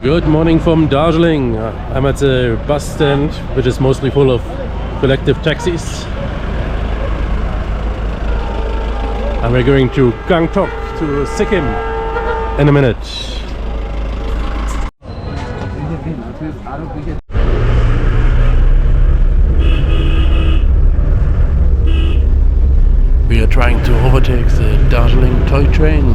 Good morning from Darjeeling. I'm at the bus stand, which is mostly full of collective taxis. And we're going to Gangtok, to Sikkim, in a minute. We are trying to overtake the Darjeeling toy train.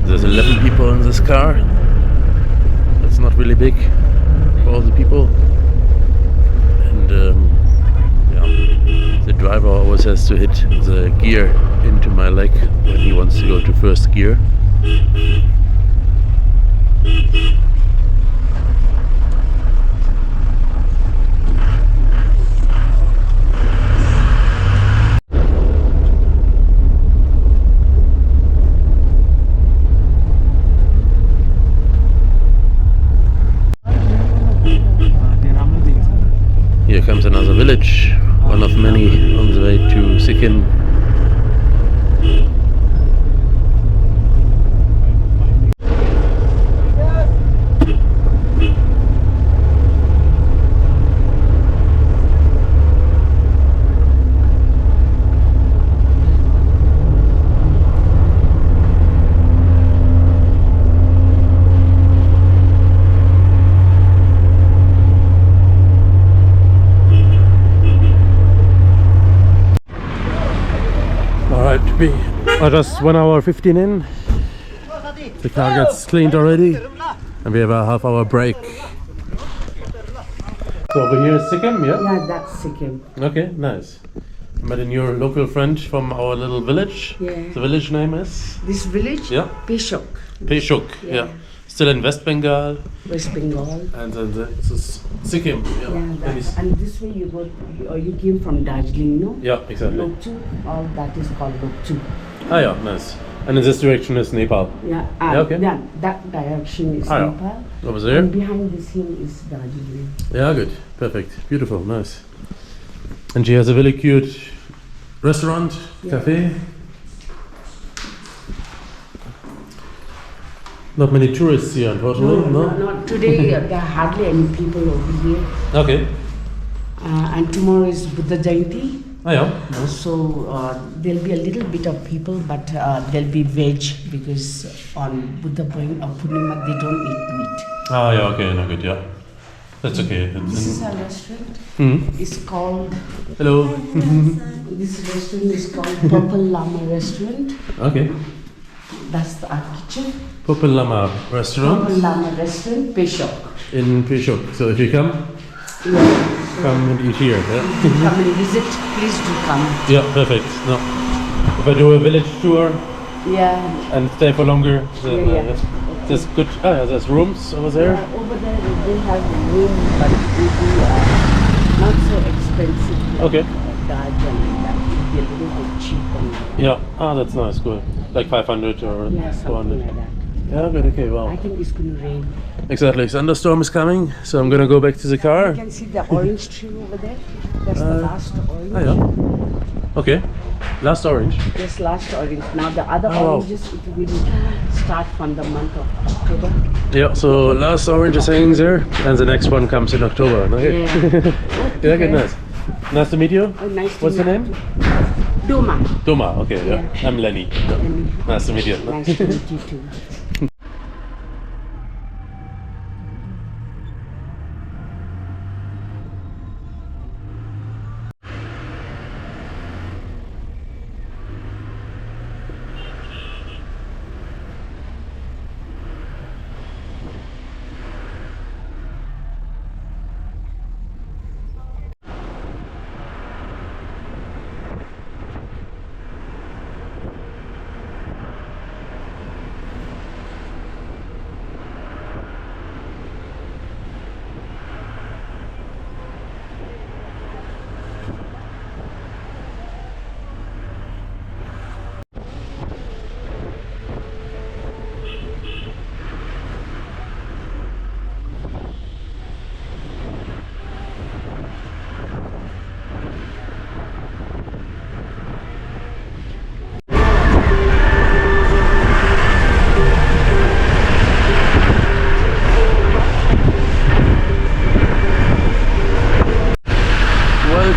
There's 11 people in this car. That's not really big for all the people. And yeah, the driver always has to hit the gear into my leg when he wants to go to first gear. Here comes another village, one of many on the way to Sikkim. We are just 1 hour 15 in. The car gets cleaned already, and we have a half-hour break. So over here is Sikkim, yeah? Yeah, that's Sikkim. Okay, nice. I met a new local friend from our little village. Yeah. The village name is? This village? Yeah. Peshok. Peshok, yeah. Still in West Bengal. West Bengal. And then this is Sikkim. Yeah, And this way you go, you came from Darjeeling, no? yeah, exactly. Lokchu, all that is called Lokchu. Ah, yeah, nice. And in this direction is Nepal. Yeah, okay. yeah, that direction is Yeah. Nepal. Over there? And behind this hill is Darjeeling. Yeah, good. Perfect. Beautiful. Nice. And she has a really cute restaurant, cafe. Not many tourists here, unfortunately. No? Not today. There are hardly any people over here. Okay. And tomorrow is Buddha Jayanti. Ah, yeah. Nice. So there'll be a little bit of people, but there'll be veg because on Buddha Purnima they don't eat meat. Ah, yeah. Okay. No, good. Yeah. That's okay. This is a restaurant. Mm-hmm. It's called. Hello. This restaurant is called Purple Llama Restaurant. Okay. That's our kitchen. Purple Llama Restaurant. Purple Llama Restaurant, Peshok. In Peshok. So if you come, come and eat here. Yeah. Come and visit. Please do come. Yeah. Perfect. No. If I do a village tour. Yeah. And stay for longer. Then, Yeah. there's good. Ah, yeah, there's rooms over there. Over there they have a room, but it will be not so expensive. Okay. Garde and that will be a little bit cheap. Yeah. Ah, that's nice. Cool. Like 500 or Yeah, something 400. like that. Yeah. Good. Okay. Wow. I think it's going to rain. Exactly. Thunderstorm is coming, so I'm gonna go back to the car. You can see the orange tree over there. That's the last orange. Ah, yeah. Okay. Last orange. This last orange. Now the other Oh, wow. oranges it will start from the month of October. Yeah. So last orange is hanging there, and the next one comes in October. Okay. Yeah. Yeah. Good. Nice. Nice to meet you. Oh, nice to What's your meet name? you. Doma. Doma. Okay. Yeah. Yeah. I'm Lenny. Yeah. Lenny. Nice to meet you. Nice to meet you too.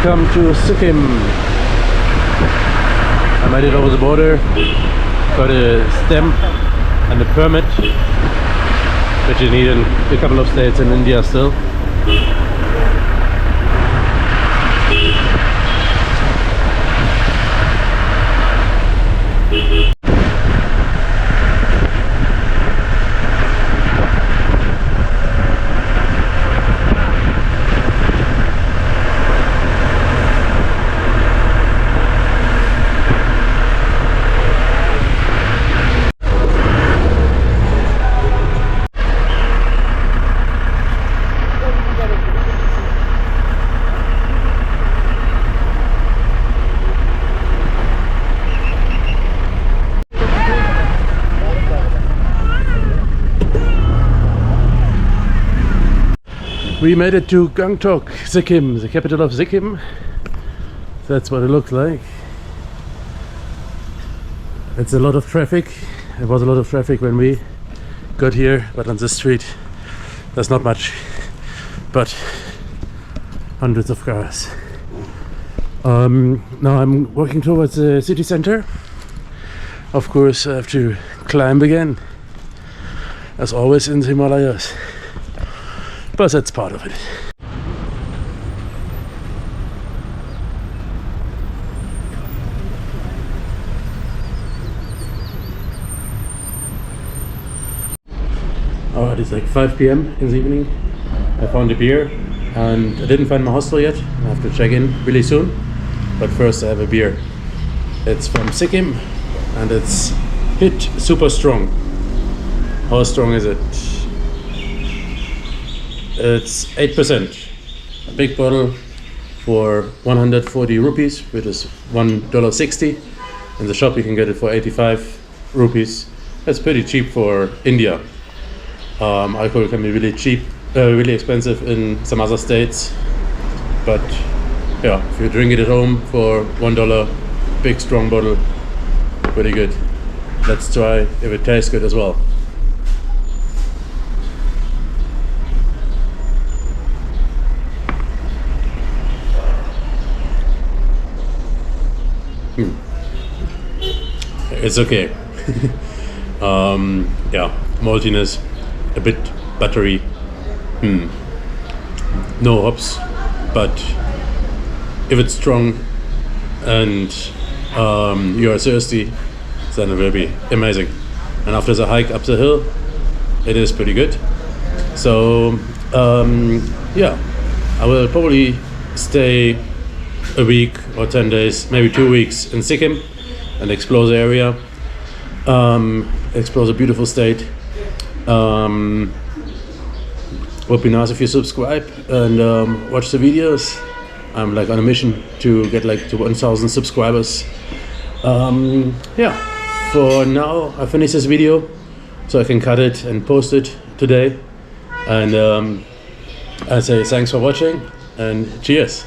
come to Sikkim. I made it over the border, got a stamp and a permit, which you need in a couple of states in India still. We made it to Gangtok, Sikkim, the capital of Sikkim. That's what it looks like. It's a lot of traffic. There was a lot of traffic when we got here, but on this street there's not much, but hundreds of cars. Now I'm walking towards the city center. Of course I have to climb again, as always in the Himalayas. But that's part of it. Alright, it's like 5 p.m. in the evening. I found a beer and I didn't find my hostel yet. I have to check in really soon. But first I have a beer. It's from Sikkim and it's hit super strong. How strong is it? It's 8%. A big bottle for 140 rupees, which is $1.60. In the shop you can get it for 85 rupees. That's pretty cheap for India. Alcohol can be really cheap, really expensive in some other states. But yeah, if you drink it at home for $1, big strong bottle, pretty good. Let's try if it tastes good as well. It's okay. Yeah, maltiness, a bit buttery. No hops, but if it's strong and you are thirsty, then it will be amazing. And after the hike up the hill, it is pretty good. So yeah, I will probably stay a week or 10 days, maybe 2 weeks in Sikkim and explore the area, explore the beautiful state. Would be nice if you subscribe and watch the videos. I'm like on a mission to get like to 1,000 subscribers. Yeah, for now I finished this video so I can cut it and post it today. And I say thanks for watching and cheers.